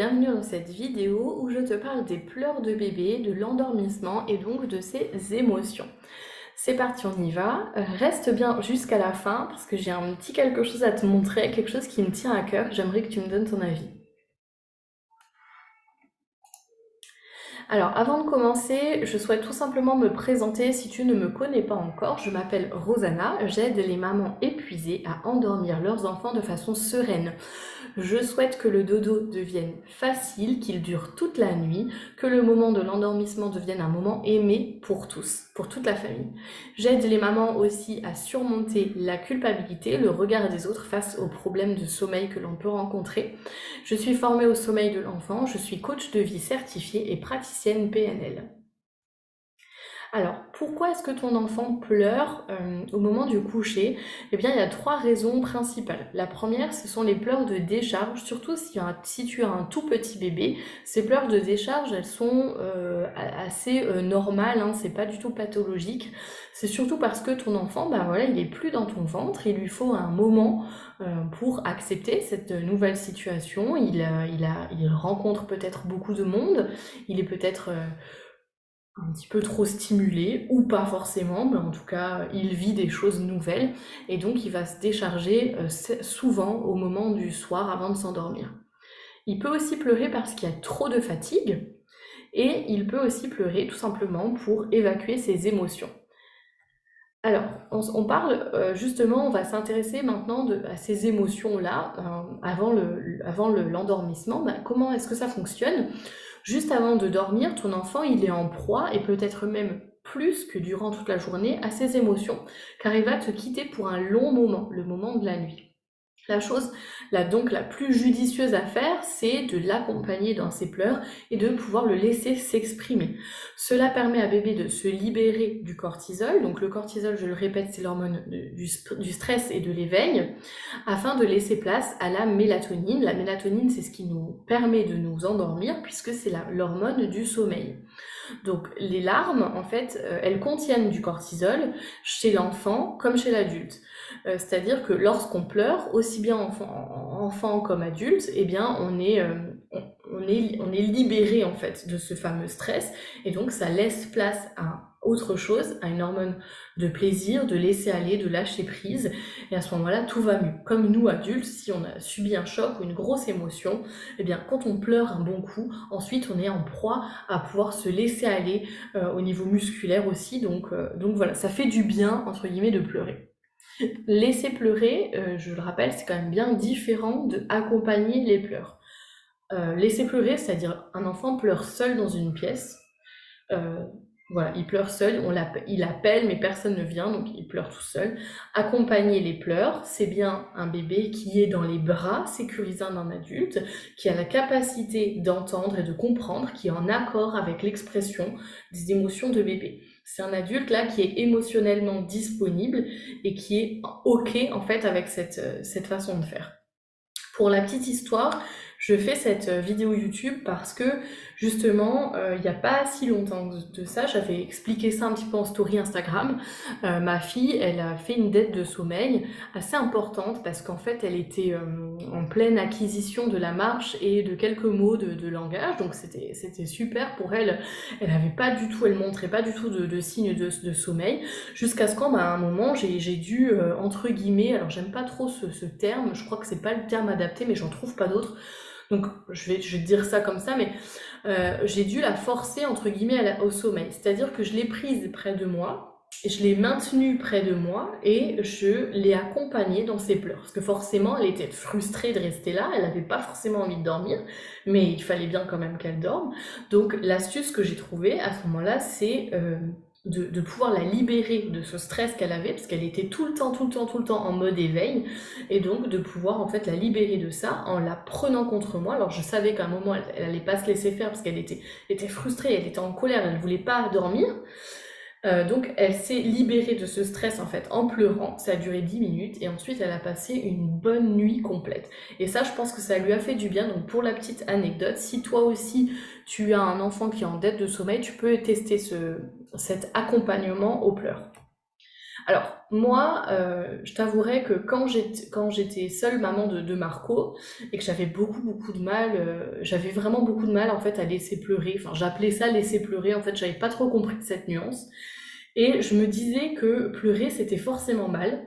Bienvenue dans cette vidéo où je te parle des pleurs de bébé, de l'endormissement et donc de ses émotions. C'est parti, on y va. Reste bien jusqu'à la fin parce que j'ai un petit quelque chose à te montrer, quelque chose qui me tient à cœur. J'aimerais que tu me donnes ton avis. Alors, avant de commencer, je souhaite tout simplement me présenter si tu ne me connais pas encore. Je m'appelle Rosanna, j'aide les mamans épuisées à endormir leurs enfants de façon sereine. Je souhaite que le dodo devienne facile, qu'il dure toute la nuit, que le moment de l'endormissement devienne un moment aimé pour tous, pour toute la famille. J'aide les mamans aussi à surmonter la culpabilité, le regard des autres face aux problèmes de sommeil que l'on peut rencontrer. Je suis formée au sommeil de l'enfant, je suis coach de vie certifiée et praticienne PNL. Alors, pourquoi est-ce que ton enfant pleure au moment du coucher? Eh bien, il y a 3 raisons principales. La première, ce sont les pleurs de décharge, surtout si tu as un tout petit bébé. Ces pleurs de décharge, elles sont assez normales, hein, c'est pas du tout pathologique. C'est surtout parce que ton enfant, bah voilà, il est plus dans ton ventre, il lui faut un moment pour accepter cette nouvelle situation. Il rencontre peut-être beaucoup de monde, il est peut-être un petit peu trop stimulé ou pas forcément, mais en tout cas, il vit des choses nouvelles et donc il va se décharger souvent au moment du soir avant de s'endormir. Il peut aussi pleurer parce qu'il y a trop de fatigue et il peut aussi pleurer tout simplement pour évacuer ses émotions. Alors, on parle justement, on va s'intéresser maintenant à ces émotions-là avant l'endormissement. Ben, comment est-ce que ça fonctionne? Juste avant de dormir, ton enfant, il est en proie et peut-être même plus que durant toute la journée à ses émotions, car il va te quitter pour un long moment, le moment de la nuit. La chose donc la plus judicieuse à faire, c'est de l'accompagner dans ses pleurs et de pouvoir le laisser s'exprimer. Cela permet à bébé de se libérer du cortisol. Donc le cortisol, je le répète, c'est l'hormone du stress et de l'éveil, afin de laisser place à la mélatonine. La mélatonine, c'est ce qui nous permet de nous endormir puisque c'est l'hormone du sommeil. Donc les larmes, en fait, elles contiennent du cortisol chez l'enfant comme chez l'adulte. C'est-à-dire que lorsqu'on pleure, aussi bien enfant comme adulte, eh bien on est libéré en fait de ce fameux stress et donc ça laisse place à autre chose, à une hormone de plaisir, de laisser aller, de lâcher prise et à ce moment-là tout va mieux. Comme nous adultes, si on a subi un choc ou une grosse émotion, eh bien quand on pleure un bon coup, ensuite on est en proie à pouvoir se laisser aller au niveau musculaire aussi, donc voilà, ça fait du bien entre guillemets de pleurer. Laisser pleurer, je le rappelle, c'est quand même bien différent de accompagner les pleurs. Laisser pleurer, c'est-à-dire un enfant pleure seul dans une pièce. Euh, voilà, il pleure seul, il appelle, mais personne ne vient, donc il pleure tout seul. Accompagner les pleurs, c'est bien un bébé qui est dans les bras sécurisants d'un adulte, qui a la capacité d'entendre et de comprendre, qui est en accord avec l'expression des émotions de bébé. C'est un adulte là qui est émotionnellement disponible et qui est OK en fait avec cette façon de faire. Pour la petite histoire, je fais cette vidéo YouTube parce que justement, il n'y a pas si longtemps de ça, j'avais expliqué ça un petit peu en story Instagram. Ma fille, elle a fait une dette de sommeil assez importante parce qu'en fait, elle était en pleine acquisition de la marche et de quelques mots de langage, donc c'était super pour elle. Elle avait pas du tout, elle montrait pas du tout de signes de sommeil, jusqu'à ce qu'à un moment, j'ai dû, entre guillemets, alors j'aime pas trop ce terme, je crois que c'est pas le terme adapté, mais j'en trouve pas d'autre. Donc je vais te dire ça comme ça, mais j'ai dû la forcer entre guillemets au sommeil. C'est-à-dire que je l'ai prise près de moi, et je l'ai maintenue près de moi et je l'ai accompagnée dans ses pleurs. Parce que forcément, elle était frustrée de rester là, elle n'avait pas forcément envie de dormir, mais il fallait bien quand même qu'elle dorme. Donc l'astuce que j'ai trouvée à ce moment-là, c'est de pouvoir la libérer de ce stress qu'elle avait, parce qu'elle était tout le temps en mode éveil, et donc de pouvoir en fait la libérer de ça en la prenant contre moi. Alors je savais qu'à un moment elle allait pas se laisser faire parce qu'elle était frustrée, elle était en colère, elle voulait pas dormir. Donc elle s'est libérée de ce stress en fait en pleurant, ça a duré 10 minutes et ensuite elle a passé une bonne nuit complète. Et ça je pense que ça lui a fait du bien, donc pour la petite anecdote, si toi aussi tu as un enfant qui est en dette de sommeil, tu peux tester cet accompagnement aux pleurs. Alors, moi, je t'avouerai que quand j'étais seule maman de Marco et que j'avais beaucoup de mal, j'avais vraiment beaucoup de mal en fait à laisser pleurer. Enfin, j'appelais ça laisser pleurer. En fait, j'avais pas trop compris cette nuance. Et je me disais que pleurer, c'était forcément mal.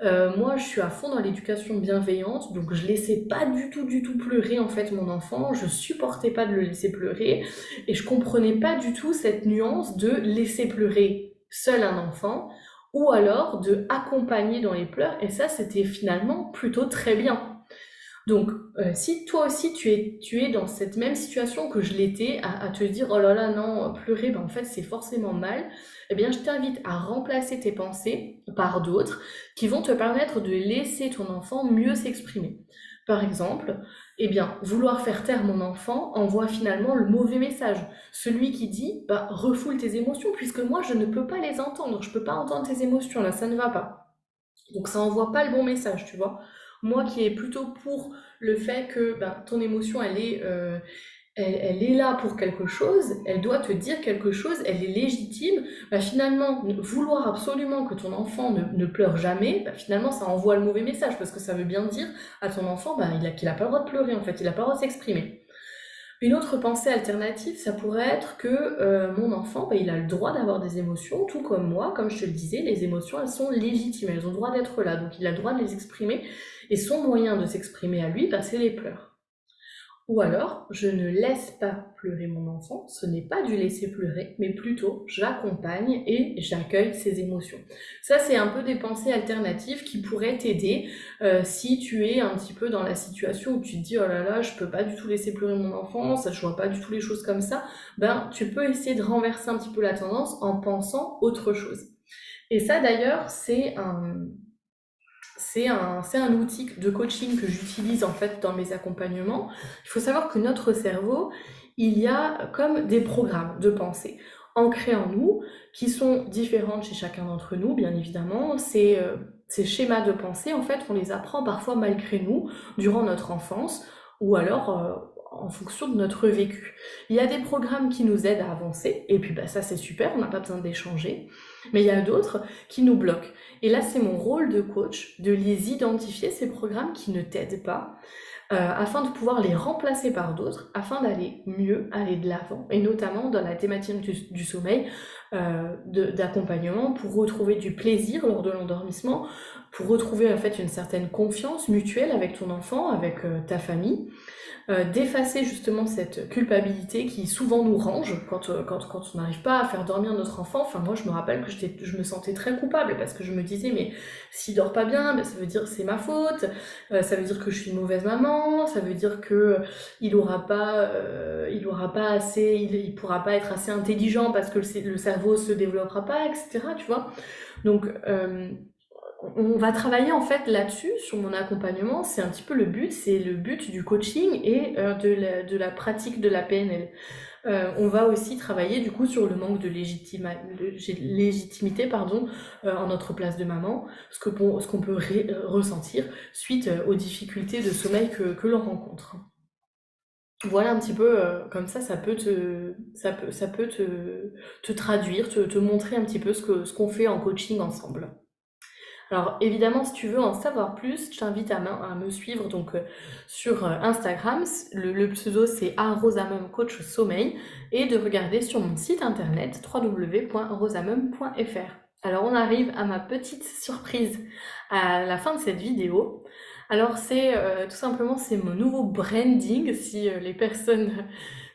Moi, je suis à fond dans l'éducation bienveillante, donc je laissais pas du tout pleurer en fait mon enfant. Je supportais pas de le laisser pleurer et je comprenais pas du tout cette nuance de laisser pleurer seul un enfant ou alors de accompagner dans les pleurs. Et ça, c'était finalement plutôt très bien. Donc, si toi aussi tu es dans cette même situation que je l'étais, à te dire oh là là, non, pleurer, ben en fait, c'est forcément mal, eh bien, je t'invite à remplacer tes pensées par d'autres qui vont te permettre de laisser ton enfant mieux s'exprimer. Par exemple, eh bien, vouloir faire taire mon enfant envoie finalement le mauvais message. Celui qui dit bah, refoule tes émotions, puisque moi, je ne peux pas les entendre, je peux pas entendre tes émotions, là, ça ne va pas. Donc ça envoie pas le bon message, tu vois. Moi qui est plutôt pour le fait que ben, ton émotion, elle est là pour quelque chose, elle doit te dire quelque chose, elle est légitime. Bah, finalement, vouloir absolument que ton enfant ne pleure jamais, bah, finalement, ça envoie le mauvais message parce que ça veut bien dire à ton enfant bah, qu'il a pas le droit de pleurer, en fait, il a pas le droit de s'exprimer. Une autre pensée alternative, ça pourrait être que mon enfant, bah, il a le droit d'avoir des émotions, tout comme moi, comme je te le disais, les émotions, elles sont légitimes, elles ont le droit d'être là, donc il a le droit de les exprimer, et son moyen de s'exprimer à lui, bah, c'est les pleurs. Ou alors, je ne laisse pas pleurer mon enfant, ce n'est pas du laisser pleurer, mais plutôt j'accompagne et j'accueille ses émotions. Ça, c'est un peu des pensées alternatives qui pourraient t'aider si tu es un petit peu dans la situation où tu te dis oh là là, je peux pas du tout laisser pleurer mon enfant, ça je vois pas du tout les choses comme ça, ben tu peux essayer de renverser un petit peu la tendance en pensant autre chose. Et ça d'ailleurs, c'est un outil de coaching que j'utilise en fait dans mes accompagnements. Il faut savoir que notre cerveau, il y a comme des programmes de pensée ancrés en nous qui sont différentes chez chacun d'entre nous, bien évidemment. Ces schémas de pensée, en fait, on les apprend parfois malgré nous durant notre enfance ou alors en fonction de notre vécu. Il y a des programmes qui nous aident à avancer et puis bah, ça c'est super, on n'a pas besoin d'échanger. Mais il y a d'autres qui nous bloquent. Et là, c'est mon rôle de coach de les identifier, ces programmes qui ne t'aident pas, afin de pouvoir les remplacer par d'autres, afin d'aller mieux, aller de l'avant, et notamment dans la thématique du sommeil, d'accompagnement, pour retrouver du plaisir lors de l'endormissement, pour retrouver en fait une certaine confiance mutuelle avec ton enfant, avec ta famille, d'effacer justement cette culpabilité qui souvent nous range quand on n'arrive pas à faire dormir notre enfant. Enfin, moi, je me rappelle que je me sentais très coupable parce que je me disais, mais s'il dort pas bien, ben, ça veut dire que c'est ma faute, ça veut dire que je suis une mauvaise maman, ça veut dire que il aura pas assez, il pourra pas être assez intelligent parce que le cerveau se développera pas, etc. Tu vois. Donc, on va travailler en fait là-dessus, sur mon accompagnement, c'est un petit peu le but, c'est le but du coaching et de la pratique de la PNL. On va aussi travailler du coup sur le manque de légitimité pardon, en notre place de maman, ce qu'on peut ressentir suite aux difficultés de sommeil que l'on rencontre. Voilà un petit peu, comme ça peut te traduire, te montrer un petit peu ce qu'on fait en coaching ensemble. Alors évidemment, si tu veux en savoir plus, je t'invite à me suivre donc sur Instagram. Le pseudo c'est @rosamumcoachsommeil et de regarder sur mon site internet www.rosamum.fr. Alors on arrive à ma petite surprise à la fin de cette vidéo. Alors c'est tout simplement c'est mon nouveau branding si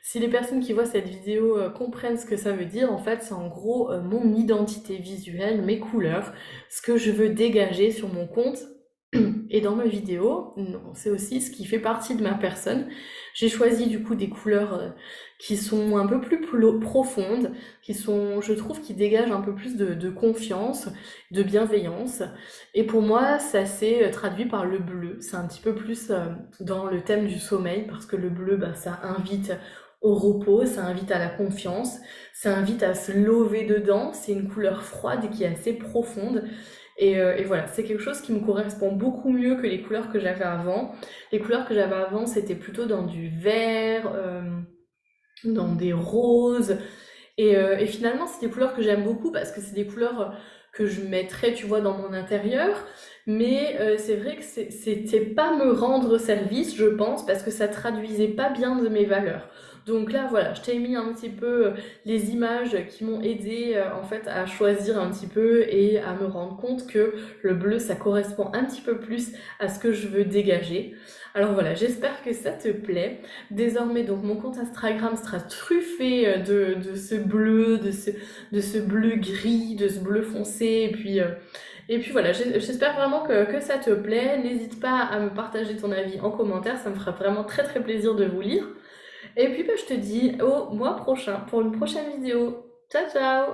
si les personnes qui voient cette vidéo comprennent ce que ça veut dire, en fait, c'est en gros mon identité visuelle, mes couleurs, ce que je veux dégager sur mon compte et dans mes vidéos. Non, c'est aussi ce qui fait partie de ma personne. J'ai choisi du coup des couleurs qui sont un peu plus profondes, qui sont, je trouve, qui dégagent un peu plus de confiance, de bienveillance. Et pour moi, ça s'est traduit par le bleu. C'est un petit peu plus dans le thème du sommeil, parce que le bleu, bah, ça invite au repos, ça invite à la confiance, ça invite à se lever dedans. C'est une couleur froide qui est assez profonde. Et voilà, c'est quelque chose qui me correspond beaucoup mieux que les couleurs que j'avais avant. Les couleurs que j'avais avant, c'était plutôt dans du vert, dans des roses. Et finalement, c'est des couleurs que j'aime beaucoup parce que c'est des couleurs que je mettrais, tu vois, dans mon intérieur. Mais c'est vrai que c'était pas me rendre service, je pense, parce que ça traduisait pas bien de mes valeurs. Donc là, voilà, je t'ai mis un petit peu les images qui m'ont aidé en fait à choisir un petit peu et à me rendre compte que le bleu, ça correspond un petit peu plus à ce que je veux dégager. Alors voilà, j'espère que ça te plaît. Désormais, donc mon compte Instagram sera truffé de ce bleu, de ce bleu gris, de ce bleu foncé, et puis voilà, j'espère vraiment que ça te plaît. N'hésite pas à me partager ton avis en commentaire, ça me fera vraiment très très plaisir de vous lire. Et puis bah, je te dis au mois prochain pour une prochaine vidéo. Ciao ciao!